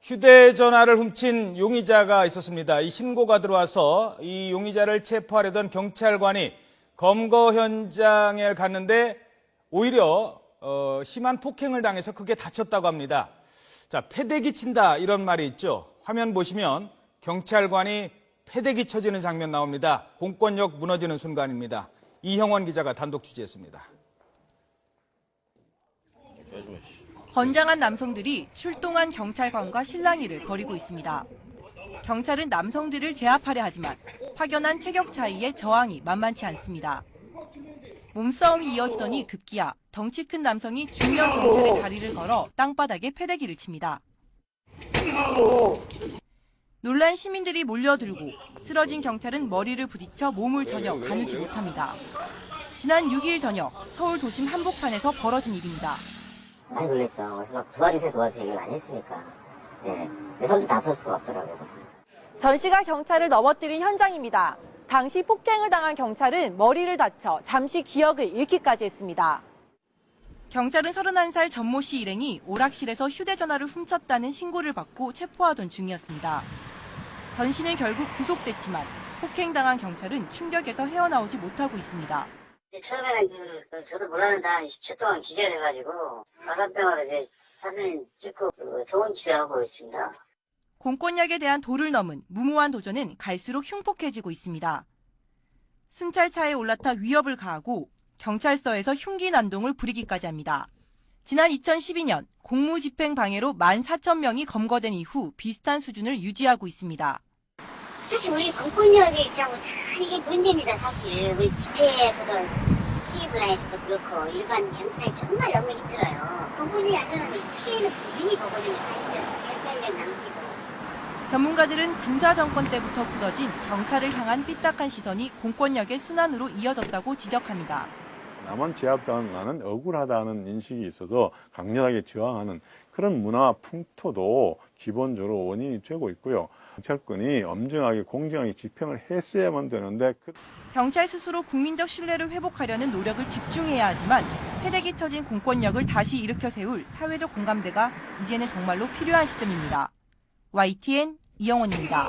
휴대전화를 훔친 용의자가 있었습니다. 이 신고가 들어와서 이 용의자를 체포하려던 경찰관이 검거 현장에 갔는데 오히려 심한 폭행을 당해서 크게 다쳤다고 합니다. 자, 패대기 친다 이런 말이 있죠. 화면 보시면 경찰관이 패대기 쳐지는 장면 나옵니다. 공권력 무너지는 순간입니다. 이형원 기자가 단독 취재했습니다. 건장한 남성들이 출동한 경찰관과 실랑이를 벌이고 있습니다. 경찰은 남성들을 제압하려 하지만 확연한 체격 차이에 저항이 만만치 않습니다. 몸싸움이 이어지더니 급기야 덩치 큰 남성이 중년 경찰의 다리를 걸어 땅바닥에 패대기를 칩니다. 놀란 시민들이 몰려들고 쓰러진 경찰은 머리를 부딪혀 몸을 전혀 가누지 못합니다. 지난 6일 저녁 서울 도심 한복판에서 벌어진 일입니다. 많이 놀랬죠. 그래서 막 도와주세요 얘기를 많이 했으니까. 내 손도 다 쓸 수가 없더라고요. 전 씨가 경찰을 넘어뜨린 현장입니다. 당시 폭행을 당한 경찰은 머리를 다쳐 잠시 기억을 잃기까지 했습니다. 경찰은 31살 전모 씨 일행이 오락실에서 휴대전화를 훔쳤다는 신고를 받고 체포하던 중이었습니다. 전 씨는 결국 구속됐지만 폭행당한 경찰은 충격에서 헤어나오지 못하고 있습니다. 처음에는 저도 몰랐는데 한 10초 동안 기절해가지고 가산병원에 이제 사진 찍고 좋은 치료하고 있습니다. 공권력에 대한 도를 넘은 무모한 도전은 갈수록 흉폭해지고 있습니다. 순찰차에 올라타 위협을 가하고 경찰서에서 흉기 난동을 부리기까지 합니다. 지난 2012년 공무집행 방해로 14,000명이 검거된 이후 비슷한 수준을 유지하고 있습니다. 사실 우리 공권력의 입장은 참 이게 문제입니다. 사실 우리 집회에서도 시위분야에서도 그렇고 일반 경찰이 정말 너무 힘들어요. 공권력에서는 피해는 국민이 보거든요. 사실은 경찰력 남기고. 전문가들은 군사 정권 때부터 굳어진 경찰을 향한 삐딱한 시선이 공권력의 순환으로 이어졌다고 지적합니다. 남은 제압당하는 억울하다는 인식이 있어서 강렬하게 저항하는 그런 문화와 풍토도 기본적으로 원인이 되고 있고요. 경찰권이 엄정하게 공정하게 집행을 했어야만 되는데 경찰 스스로 국민적 신뢰를 회복하려는 노력을 집중해야 하지만 패대기 쳐진 공권력을 다시 일으켜 세울 사회적 공감대가 이제는 정말로 필요한 시점입니다. YTN 이영원입니다.